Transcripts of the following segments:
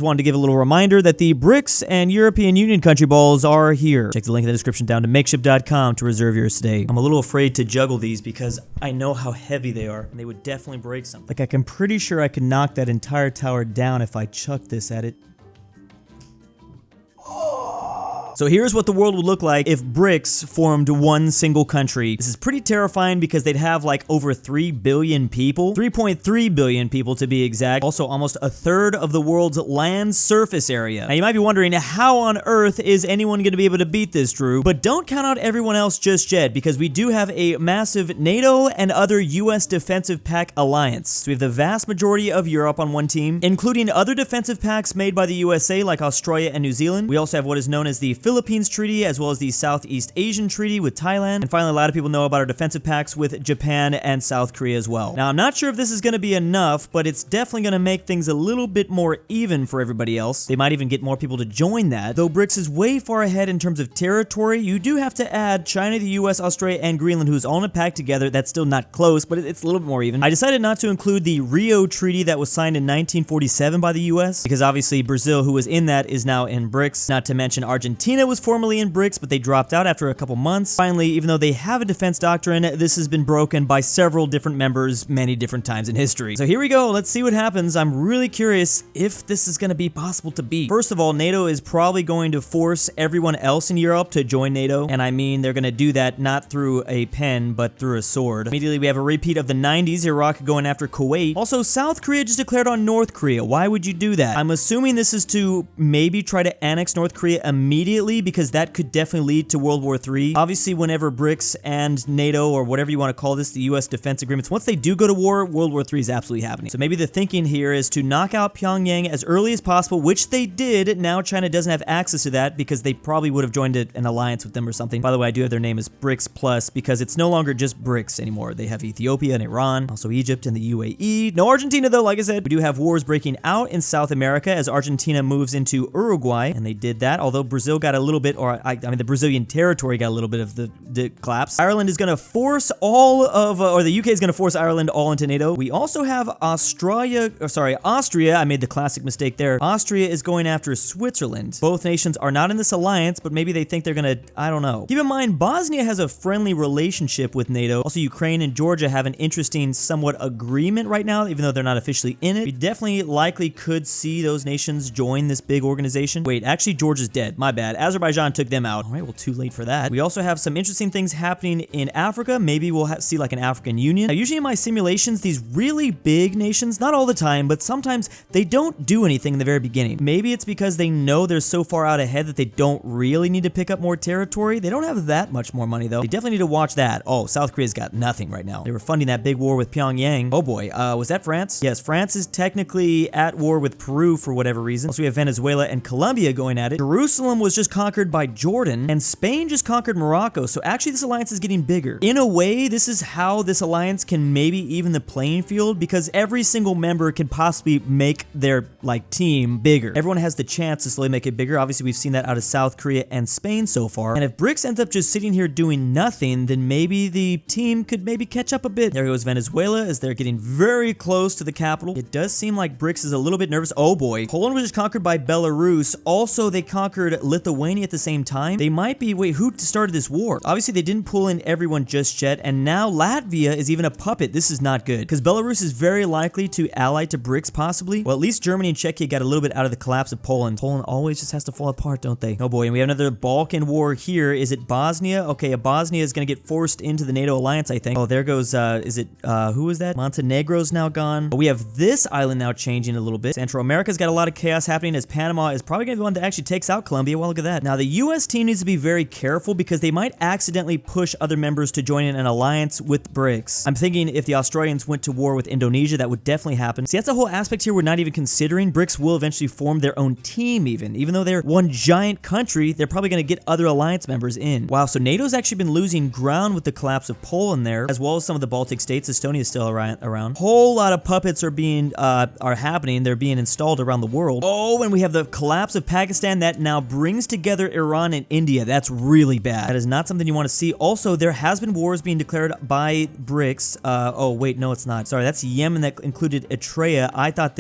just wanted to give a little reminder that the BRICS and European Union country balls are here. Check the link in the description down to makeship.com to reserve yours today. I'm a little afraid to juggle these because I know how heavy they are, and they would definitely break something. Like, I'm pretty sure I could knock that entire tower down if I chucked this at it. So here's what the world would look like if BRICS formed one single country. This is pretty terrifying because they'd have like over 3 billion people. 3.3 billion people to be exact. Also almost a third of the world's land surface area. Now you might be wondering, how on earth is anyone going to be able to beat this, Drew? But don't count out everyone else just yet, because we do have a massive NATO and other US defensive pact alliance. So we have the vast majority of Europe on one team, including other defensive pacts made by the USA like Australia and New Zealand. We also have what is known as the Philippines Treaty, as well as the Southeast Asian Treaty with Thailand. And finally, a lot of people know about our defensive pacts with Japan and South Korea as well. Now, I'm not sure if this is going to be enough, but it's definitely going to make things a little bit more even for everybody else. They might even get more people to join that. Though BRICS is way far ahead in terms of territory, you do have to add China, the US, Australia, and Greenland, who's all in a pact together. That's still not close, but it's a little bit more even. I decided not to include the Rio Treaty that was signed in 1947 by the US, because obviously Brazil, who was in that, is now in BRICS. Not to mention Argentina was formerly in BRICS, but they dropped out after a couple months. Finally, even though they have a defense doctrine, this has been broken by several different members many different times in history. So here we go. Let's see what happens. I'm really curious if this is going to be possible to beat. First of all, NATO is probably going to force everyone else in Europe to join NATO, and I mean they're going to do that not through a pen, but through a sword. Immediately, we have a repeat of the 90s, Iraq going after Kuwait. Also, South Korea just declared on North Korea. Why would you do that? I'm assuming this is to maybe try to annex North Korea immediately, because that could definitely lead to World War III. Obviously, whenever BRICS and NATO, or whatever you want to call this, the US defense agreements, once they do go to war, World War III is absolutely happening. So maybe the thinking here is to knock out Pyongyang as early as possible, which they did. Now China doesn't have access to that because they probably would have joined an alliance with them or something. By the way, I do have their name as BRICS Plus because it's no longer just BRICS anymore. They have Ethiopia and Iran, also Egypt and the UAE. No Argentina though, like I said. We do have wars breaking out in South America as Argentina moves into Uruguay, and they did that, although Brazil got a little bit, or I mean the Brazilian territory got a little bit of the collapse. Ireland is going to force all of, or the UK is going to force Ireland all into NATO. We also have Austria. I made the classic mistake there. Austria is going after Switzerland. Both nations are not in this alliance, but maybe they think they're going to, I don't know. Keep in mind, Bosnia has a friendly relationship with NATO. Also, Ukraine and Georgia have an interesting, somewhat agreement right now, even though they're not officially in it. We definitely likely could see those nations join this big organization. Wait, actually, Georgia's dead. My bad. Azerbaijan took them out. All right, well, too late for that. We also have some interesting things happening in Africa. Maybe we'll see like an African Union. Now, usually in my simulations, these really big nations, not all the time, but sometimes they don't do anything in the very beginning. Maybe it's because they know they're so far out ahead that they don't really need to pick up more territory. They don't have that much more money, though. They definitely need to watch that. Oh, South Korea's got nothing right now. They were funding that big war with Pyongyang. Oh boy, was that France? Yes, France is technically at war with Peru for whatever reason. Also, we have Venezuela and Colombia going at it. Jerusalem was just conquered by Jordan, and Spain just conquered Morocco. So actually, this alliance is getting bigger. In a way, this is how this alliance can maybe even the playing field, because every single member can possibly make their team bigger. Everyone has the chance to slowly make it bigger. Obviously, we've seen that out of South Korea and Spain so far. And if BRICS ends up just sitting here doing nothing, then maybe the team could maybe catch up a bit. There goes Venezuela as they're getting very close to the capital. It does seem like BRICS is a little bit nervous. Oh boy. Poland was just conquered by Belarus. Also, they conquered Lithuania at the same time. They might be, wait, who started this war? Obviously, they didn't pull in everyone just yet. And now Latvia is even a puppet. This is not good, because Belarus is very likely to ally to BRICS possibly. Well, at least Germany and Czechia got a little bit out of the collapse of Poland. Poland always just has to fall apart, don't they? Oh boy, and we have another Balkan war here. Is it Bosnia? Okay, Bosnia is going to get forced into the NATO alliance, I think. Oh, there goes, who is that? Montenegro's now gone. But we have this island now changing a little bit. Central America's got a lot of chaos happening, as Panama is probably going to be the one that actually takes out Colombia. Well, look at that. Now, the US team needs to be very careful because they might accidentally push other members to join in an alliance with BRICS. I'm thinking if the Australians went to war with Indonesia, that would definitely happen. See, that's a whole aspect here we're not even considering. BRICS will eventually form their own team even though they're one giant country, they're probably going to get other alliance members in. Wow, so NATO's actually been losing ground with the collapse of Poland there, as well as some of the Baltic states. Estonia is still around. Whole lot of puppets are happening. They're being installed around the world. Oh, and we have the collapse of Pakistan that now brings together together Iran and India. That's really bad. That is not something you want to see. Also, there has been wars being declared by BRICS. Oh, wait, no, it's not. Sorry, that's Yemen that included Eritrea. I thought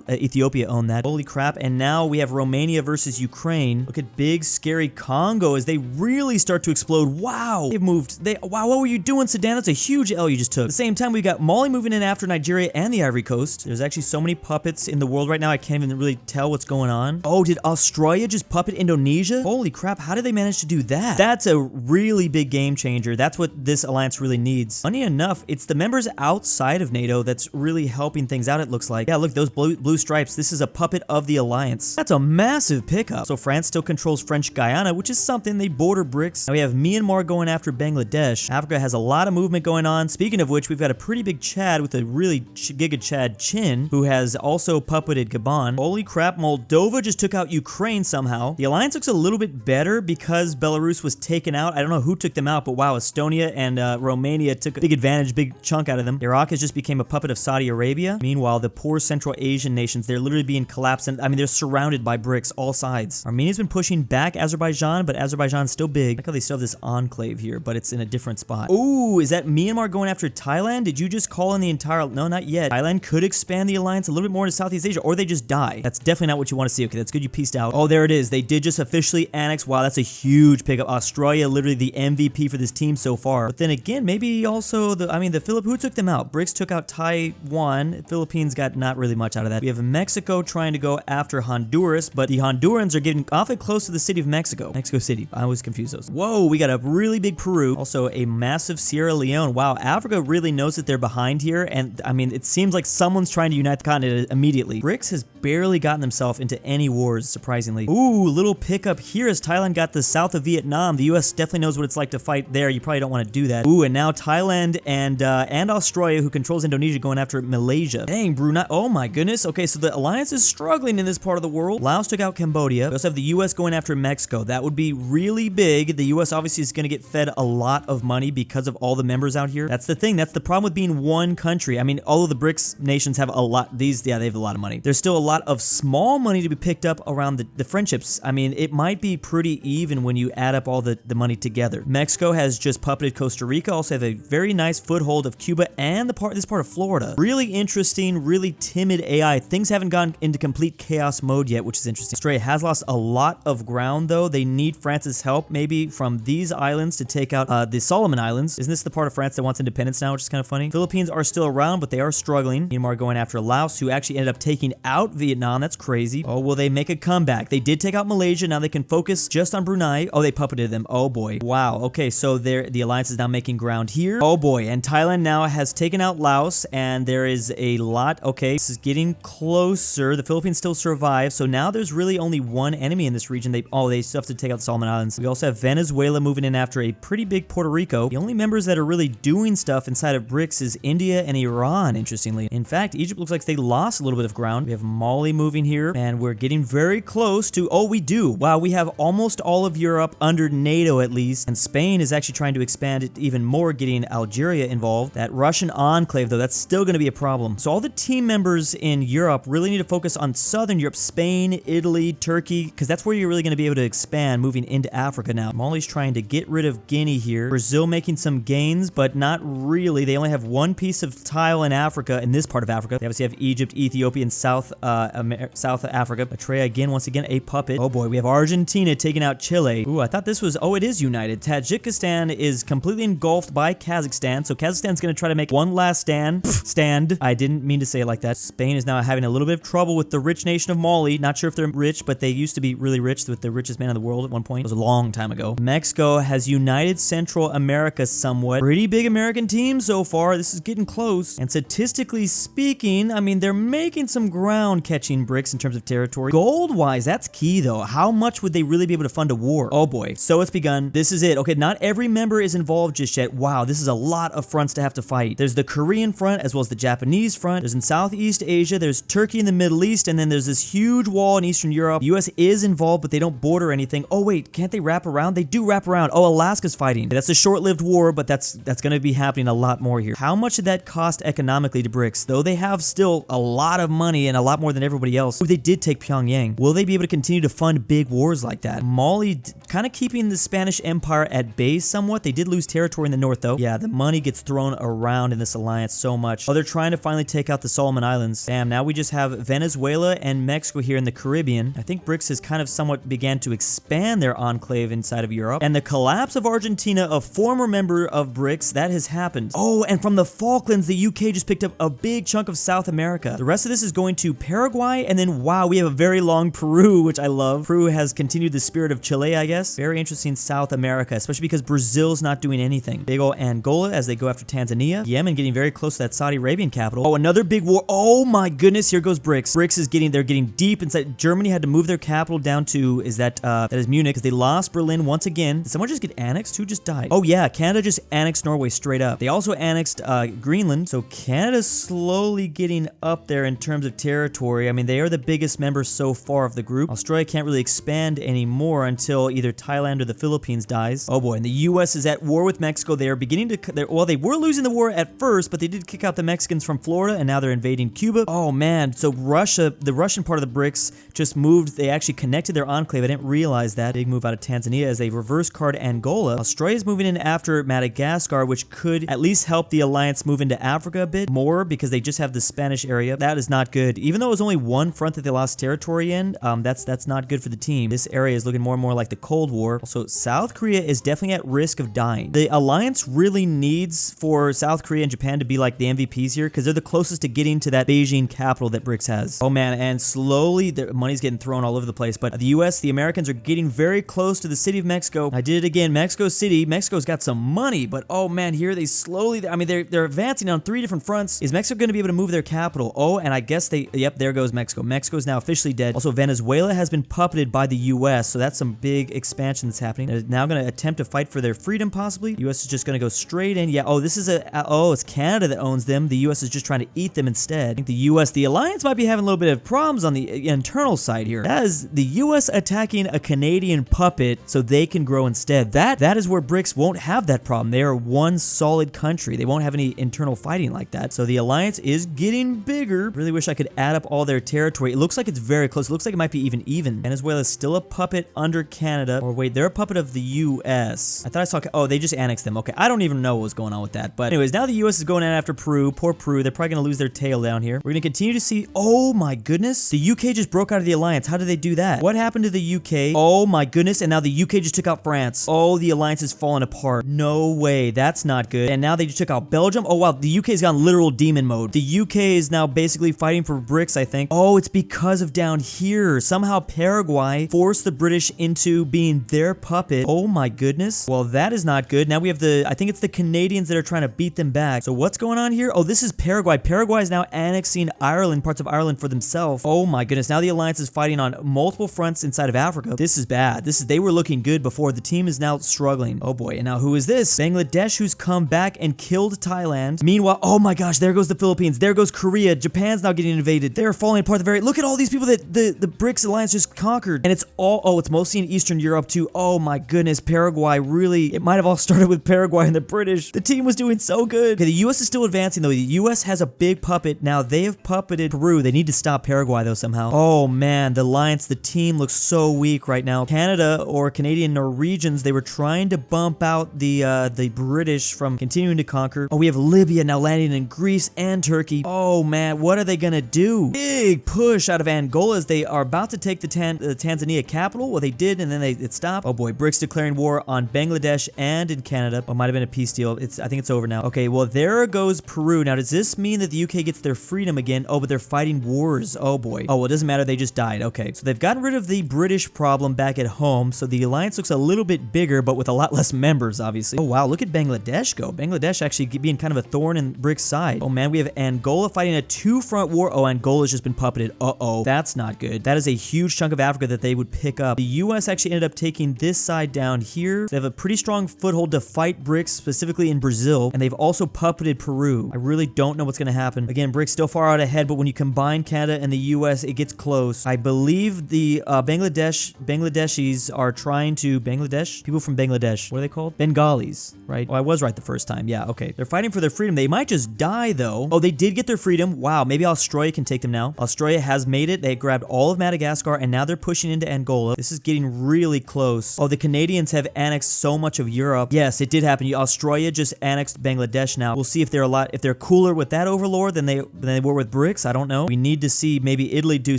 Ethiopia owned that. Holy crap. And now we have Romania versus Ukraine. Look at big, scary Congo as they really start to explode. Wow. They've moved. Wow, what were you doing, Sudan? That's a huge L you just took. At the same time, we got Mali moving in after Nigeria and the Ivory Coast. There's actually so many puppets in the world right now, I can't even really tell what's going on. Oh, did Australia just puppet Indonesia? Holy crap, how did they manage to do that? That's a really big game changer. That's what this alliance really needs. Funny enough, it's the members outside of NATO that's really helping things out, it looks like. Yeah, look, those blue stripes. This is a puppet of the alliance. That's a massive pickup. So France still controls French Guyana, which is something. They border BRICS. Now we have Myanmar going after Bangladesh. Africa has a lot of movement going on. Speaking of which, we've got a pretty big Chad with a really giga Chad chin, who has also puppeted Gabon. Holy crap, Moldova just took out Ukraine somehow. The alliance looks a little bit better because Belarus was taken out. I don't know who took them out, but wow, Estonia and Romania took a big advantage, big chunk out of them. Iraq has just became a puppet of Saudi Arabia. Meanwhile, the poor Central Asian nations, they're literally being collapsed, and I mean, they're surrounded by BRICS, all sides. Armenia's been pushing back Azerbaijan, but Azerbaijan's still big. I like how they still have this enclave here, but it's in a different spot. Ooh, is that Myanmar going after Thailand? Did you just call in the entire... No, not yet. Thailand could expand the alliance a little bit more into Southeast Asia, or they just die. That's definitely not what you want to see. Okay, that's good you pieced out. Oh, there it is. They did just officially annex. Wow, that's a huge pickup. Australia, literally the MVP for this team so far. But then again, maybe also who took them out? BRICS took out Taiwan. Philippines got not really much out of that. We have Mexico trying to go after Honduras, but the Hondurans are getting awfully close to the city of Mexico. Mexico City. I always confuse those. Whoa, we got a really big Peru. Also a massive Sierra Leone. Wow, Africa really knows that they're behind here, and I mean, it seems like someone's trying to unite the continent immediately. BRICS has barely gotten themselves into any wars, surprisingly. Ooh, little pickup here as Thailand got the south of Vietnam. The US definitely knows what it's like to fight there. You probably don't want to do that. Ooh, and now Thailand and Australia, who controls Indonesia, going after Malaysia. Dang, Brunei. Oh my goodness. Okay, so the alliance is struggling in this part of the world. Laos took out Cambodia. We also have the US going after Mexico. That would be really big. The US obviously is going to get fed a lot of money because of all the members out here. That's the thing. That's the problem with being one country. I mean, all of the BRICS nations have a lot. They have a lot of money. There's still a lot of small money to be picked up around the friendships. I mean, it might be pretty even when you add up all the money together. Mexico has just puppeted Costa Rica. Also have a very nice foothold of Cuba and this part of Florida. Really interesting, really timid AI. Things haven't gone into complete chaos mode yet, which is interesting. Australia has lost a lot of ground though. They need France's help maybe from these islands to take out the Solomon Islands. Isn't this the part of France that wants independence now, which is kind of funny? Philippines are still around, but they are struggling. Myanmar going after Laos, who actually ended up taking out Vietnam. That's crazy. Oh, will they make a comeback? They did take out Malaysia. Now they can focus just on Brunei. Oh, they puppeted them. Oh boy. Wow. Okay, so the alliance is now making ground here. Oh boy. And Thailand now has taken out Laos, and there is a lot. Okay, this is getting closer. The Philippines still survive. So now there's really only one enemy in this region. They still have to take out the Solomon Islands. We also have Venezuela moving in after a pretty big Puerto Rico. The only members that are really doing stuff inside of BRICS is India and Iran, interestingly. In fact, Egypt looks like they lost a little bit of ground. We have Mali moving here, and we're getting very close to... Oh, we do. Wow, we have almost all of Europe under NATO at least, and Spain is actually trying to expand it even more, getting Algeria involved. That Russian enclave, though, that's still going to be a problem. So all the team members in Europe really need to focus on Southern Europe, Spain, Italy, Turkey, because that's where you're really going to be able to expand moving into Africa now. Mali's trying to get rid of Guinea here. Brazil making some gains, but not really. They only have one piece of tile in Africa, in this part of Africa. They obviously have Egypt, Ethiopia, and South Africa. Eritrea, again, once again, a puppet. Oh boy, we have Argentina taking out Chile. Ooh, I thought this was... Oh, it is united. Tajikistan is completely engulfed by Kazakhstan, so Kazakhstan's going to try to make one last stand. I didn't mean to say it like that. Spain is now having a little bit of trouble with the rich nation of Mali. Not sure if they're rich, but they used to be really rich, with the richest man in the world at one point. It was a long time ago. Mexico has united Central America somewhat. Pretty big American team so far. This is getting close. And statistically speaking, I mean, they're making some ground catching BRICS in terms of territory. Gold-wise, that's key though. How much would they really be able to fund a war? Oh boy. So it's begun. This is it. Okay, not every member is involved just yet. Wow, this is a lot of fronts to have to fight. There's the Korean front as well as the Japanese front. There's in Southeast Asia. There's Turkey in the Middle East, and then there's this huge wall in Eastern Europe. The US is involved, but they don't border anything. Oh wait, can't they wrap around? They do wrap around. Oh, Alaska's fighting. That's a short-lived war, but that's going to be happening a lot more here. How much did that cost economically to BRICS? Though they have still a lot of money and a lot more than everybody else. Ooh, they did take Pyongyang. Will they be able to continue to fund big wars like that. Mali kind of keeping the Spanish Empire at bay somewhat. They did lose territory in the north though. Yeah, the money gets thrown around in this alliance so much. Oh, they're trying to finally take out the Solomon Islands. Damn, now we just have Venezuela and Mexico here in the Caribbean. I think BRICS has kind of somewhat began to expand their enclave inside of Europe. And the collapse of Argentina, a former member of BRICS, that has happened. Oh, and from the Falklands, the UK just picked up a big chunk of South America. The rest of this is going to Paraguay, and then wow, we have a very long Peru, which I love. Peru has continued the spirit of Chile, I guess. Very interesting South America, especially because Brazil's not doing anything. Big ol' Angola as they go after Tanzania. Yemen getting very close to that Saudi Arabian capital. Oh, another big war. Oh my goodness, here goes BRICS. BRICS is they're getting deep inside. Germany had to move their capital down to, that is Munich, because they lost Berlin once again. Did someone just get annexed? Who just died? Oh yeah, Canada just annexed Norway straight up. They also annexed Greenland. So Canada's slowly getting up there in terms of territory. I mean, they are the biggest member so far of the group. Australia can't really expand anymore until either Thailand or the Philippines dies. Oh boy, and the US is at war with Mexico. They are beginning to, well, they were losing the war at first, but they did kick out the Mexicans from Florida, and now they're invading Cuba. Oh man, so Russia, the Russian part of the BRICS just moved. They actually connected their enclave. I didn't realize that. Big move out of Tanzania as they reverse card Angola. Australia's moving in after Madagascar, which could at least help the alliance move into Africa a bit more because they just have the Spanish area. That is not good. Even though it was only one front that they lost territory in, that's not good for the team. This area is looking more and more like the Cold War. Also, South Korea is definitely at risk of dying. The alliance really needs for South Korea and Japan to be like the MVPs here because they're the closest to getting to that Beijing capital that BRICS has. Oh man, and slowly the money's getting thrown all over the place. But the US, the Americans are getting very close to the city of Mexico. I did it again. Mexico City. Mexico's got some money, but oh man, here they slowly, I mean, they're advancing on 3 different fronts. Is Mexico going to be able to move their capital? Oh, and I guess yep, there goes Mexico. Mexico is now officially dead. Also, Venezuela has been puppeted by the US, so that's some big expansion that's happening. They're now going to attempt to fight for their freedom, possibly. The US is just going to go straight in. Yeah, oh, this is it's Canada that owns them. The US is just trying to eat them instead. I think the alliance might be having a little bit of problems on the internal side here. That is the US attacking a Canadian puppet so they can grow instead. That is where BRICS won't have that problem. They are one solid country. They won't have any internal fighting like that. So the alliance is getting bigger. Really wish I could add up all their territory. It looks like it's very close. It looks like it might be even. Venezuela is still a puppet under Canada. Or wait, they're a puppet of the US. I thought I saw, oh, they just annexed them. Okay, I don't even know what was going on with that. But anyways, now the US is going in after Peru. Poor Peru. They're probably going to lose their tail down here. We're going to continue to see, oh my goodness. The UK just broke out of the alliance. How did they do that? What happened to the UK? Oh my goodness. And now the UK just took out France. Oh, the alliance is falling apart. No way. That's not good. And now they just took out Belgium. Oh wow, the UK's gone literal demon mode. The UK is now basically fighting for BRICS, I think. Oh, it's because of down here. Somehow Paraguay forced the British into being their puppet. Oh my goodness. Well, that is not good. Now we have I think it's the Canadians that are trying to beat them back. So what's going on here? Oh, this is Paraguay. Paraguay is now annexing Ireland, parts of Ireland for themselves. Oh my goodness. Now the alliance is fighting on multiple fronts inside of Africa. This is bad. They were looking good before. The team is now struggling. Oh boy. And now who is this? Bangladesh, who's come back and killed Thailand. Meanwhile, oh my gosh, there goes the Philippines. There goes Korea. Japan's now getting invaded. They're falling apart. Look at all these people that the BRICS alliance just conquered. And it's it's mostly in Eastern Europe too. Oh my goodness. Paraguay really, it might have all started with Paraguay and the British. The team was doing so good. Okay, the US is still advancing though. The US has a big puppet. Now they have puppeted Peru. They need to stop Paraguay though somehow. Oh man, the alliance, the team looks so weak right now. Canada or Canadian Norwegians, they were trying to bump out the British from continuing to conquer. Oh, we have Libya now landing in Greece and Turkey. Oh man, what are they gonna do? Big push out of Angola as they are about to take the Tanzania capital. Well, they did, and then it stopped. Oh boy, BRICS declaring war on Bangladesh and in Canada. Oh, might have been a peace deal. I think it's over now. Okay, well there goes Peru. Now does this mean that the UK gets their freedom again? Oh, but they're fighting wars. Oh boy. Oh, well, it doesn't matter. They just died. Okay, so they've gotten rid of the British problem back at home. So the alliance looks a little bit bigger, but with a lot less members, obviously. Oh wow, look at Bangladesh go. Bangladesh actually being kind of a thorn in BRICS' side. Oh man, we have Angola fighting a 2-front war. Oh, Angola's just been puppeted. Uh-oh, that's not good. That is a huge chunk of Africa that they would pick up. The US actually ended up taking this side down here. They have a pretty strong foothold to fight BRICS, specifically in Brazil, and they've also puppeted Peru. I really don't know what's going to happen. Again, BRICS still far out ahead, but when you combine Canada and the US, it gets close. I believe the Bangladeshis are trying to people from Bangladesh. What are they called? Bengalis, right? Oh, I was right the first time. Yeah, okay. They're fighting for their freedom. They might just die though. Oh, they did get their freedom. Wow, maybe Australia can take them now. Australia has made it. They grabbed all of Madagascar and now they're pushing into Angola. This is getting really close. Oh, the Canadians have annexed so much of Europe. Yes, it did happen. Australia just annexed Bangladesh now. We'll see if they're cooler with that overlord than they were with BRICS. I don't know. We need to see maybe Italy do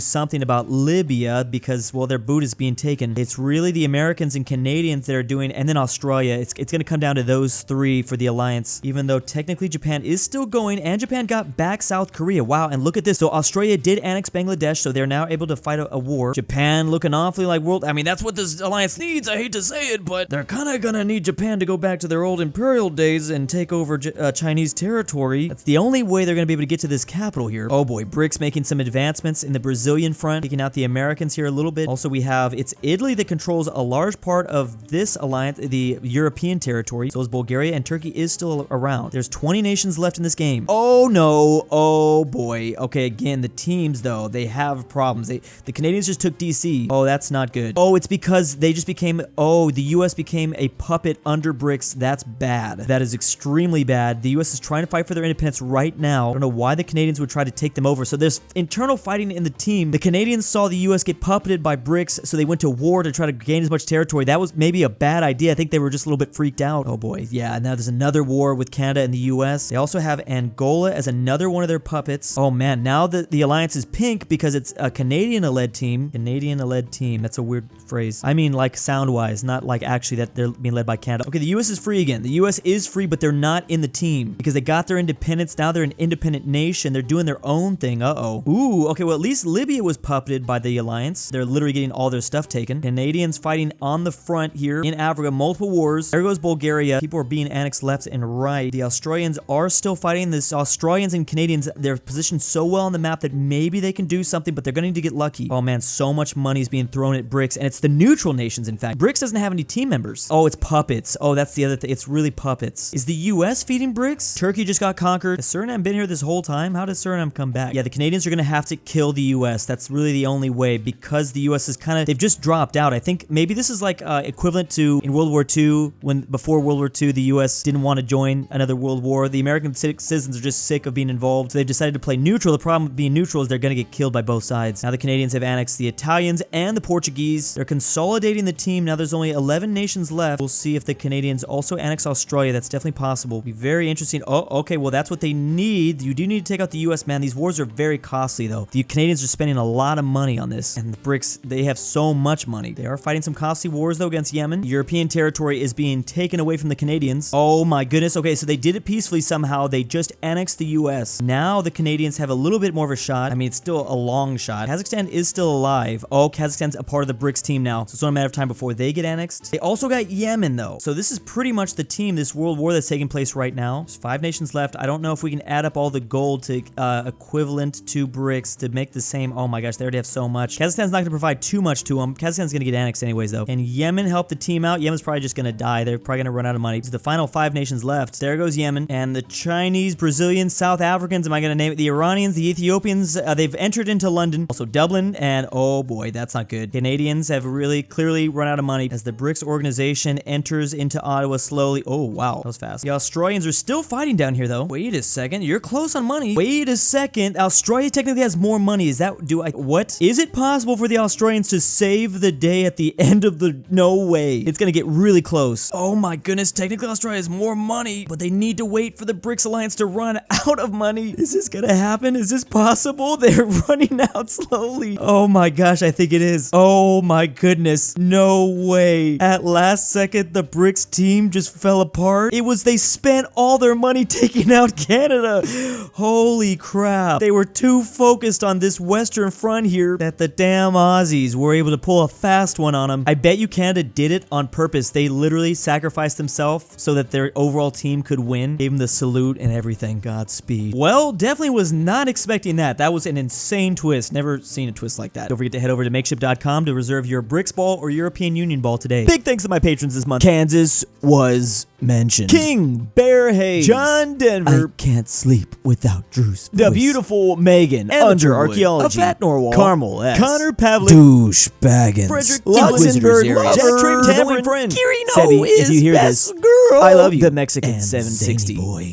something about Libya because, well, their boot is being taken. It's really the Americans and Canadians that are doing, and then Australia. It's going to come down to those three for the alliance, even though technically Japan is still going, and Japan got back South Korea. Wow, and look at this. So Australia did annex Bangladesh, so they're now able to fight a war. Japan looking awfully like world. I mean, that's what this alliance needs. I hate to say it, but they're kind of going to need Japan to go back to their old imperial days and take over Chinese territory. That's the only way they're going to be able to get to this capital here. Oh boy, BRICS making some advancements in the Brazilian front, taking out the Americans here a little bit. Also, it's Italy that controls a large part of this alliance, the European territory. So is Bulgaria, and Turkey is still around. There's 20 nations left in this game. Oh no, oh boy. Okay, again, the teams though, they have problems. The Canadians just took DC. Oh, that's not good. Oh, it's because they just became, the US became a puppet under BRICS. That's bad. That is extremely bad. The US is trying to fight for their independence right now. I don't know why the Canadians would try to take them over. So there's internal fighting in the team. The Canadians saw the US get puppeted by BRICS, so they went to war to try to gain as much territory. That was maybe a bad idea. I think they were just a little bit freaked out. Oh boy. Yeah, now there's another war with Canada and the US. They also have Angola as another one of their puppets. Oh man, now the alliance is pink because it's a Canadian-led team. Canadian-led team. That's a weird phrase. I mean like sound-wise, not like actually that they're being led by Canada. Okay, the US is free again. The US is free, but they're not in the team because they got their independence. Now they're an independent nation. They're doing their own thing. Uh-oh. Ooh, okay, well at least Libya was puppeted by the alliance. They're literally getting all their stuff taken. Canadians fighting on the front here in Africa, multiple wars. There goes Bulgaria. People are being annexed left and right. The Australians are still fighting. This Australians and Canadians, they're positioned so well on the map that maybe they can do something, but they're going to need to get lucky. Oh man, so much money is being thrown at BRICS, and it's the neutral nations, in fact. BRICS doesn't have any team members. Oh, it's puppets. Oh, that's the other thing. It's really puppets. Is the US feeding BRICS? Turkey just got conquered. Has Suriname been here this whole time? How does Suriname come back? Yeah, the Canadians are going to have to kill the US. That's really the only way because the US is they've just dropped out. I think maybe this is like equivalent to in World War II, before World War II, the US didn't want to join another world war. The American citizens are just sick of being involved, so they've decided to play neutral. The problem with being neutral is they're going to get killed by both sides. Now the Canadians have annexed the Italians and the Portuguese. They're consolidating the team. Now there's only 11 nations left. We'll see if the Canadians also annex Australia. That's definitely possible. Be very interesting. Oh, okay, well that's what they need. You do need to take out the US, man. These wars are very costly though. The Canadians are spending a lot of money on this, and the BRICS, they have so much money. They are fighting some costly wars though against Yemen. European territory is being taken away from the Canadians. Oh my goodness. Okay, so they did it peacefully somehow. They just annexed the US. Now the Canadians have a little bit more of a shot. I mean, it's still a long shot. Kazakhstan is still alive. Oh, Kazakhstan's a part of the BRICS team now, so it's only a matter of time before they get annexed. They also got Yemen though. So this is pretty much the team, this world war that's taking place right now. There's 5 nations left. I don't know if we can add up all the gold to equivalent to BRICS to make the same. Oh my gosh, they already have so much. Kazakhstan's not going to provide too much to them. Kazakhstan's going to get annexed anyways though. And Yemen helped the team out. Yemen's probably just going to die. They're probably going to run out of money. It's the final 5 nations left. There goes Yemen. And the Chinese, Brazilians, South Africans, am I going to name it? The Iranians, the Ethiopians, they've entered into London. Also Dublin, and oh boy, that's not good. Canadians have really clearly run out of money as the BRICS organization enters into Ottawa slowly. Oh wow, that was fast. The Australians are still fighting down here though. Wait a second, you're close on money. Wait a second, Australia technically has more money. Is that, what? Is it possible for the Australians to save the day at the end of the, no way. It's gonna get really close. Oh my goodness, technically Australia has more money, but they need to wait for the BRICS alliance to run out of money. Is this gonna happen? Is this possible? They're running out slowly. Oh my gosh, I think it is. Oh my goodness, no way. At last second, the BRICS team just fell apart. They spent all their money taking out Canada. Holy crap. They were too focused on this western front here that the damn Aussies were able to pull a fast one on them. I bet you Canada did it on purpose. They literally sacrificed themselves so that their overall team could win. Gave them the salute and everything. Godspeed. Well, definitely was not expecting that. That was an insane twist. Never seen a twist like that. Don't forget to head over to makeship.com to reserve your BRICS ball or European Union ball today. Big thanks to my patrons this month. Kansas was mentioned. King Bear Hayes, John Denver, I can't sleep without Drew's voice. The beautiful Megan, Under Archaeology, A Fat Norwal, Carmel S, Connor Pavlik, Douche Baggins, Frederick Luxembourg, Jack Friend, Kiri No is if you hear best this, girl, I love you. The Mexican 760 boy.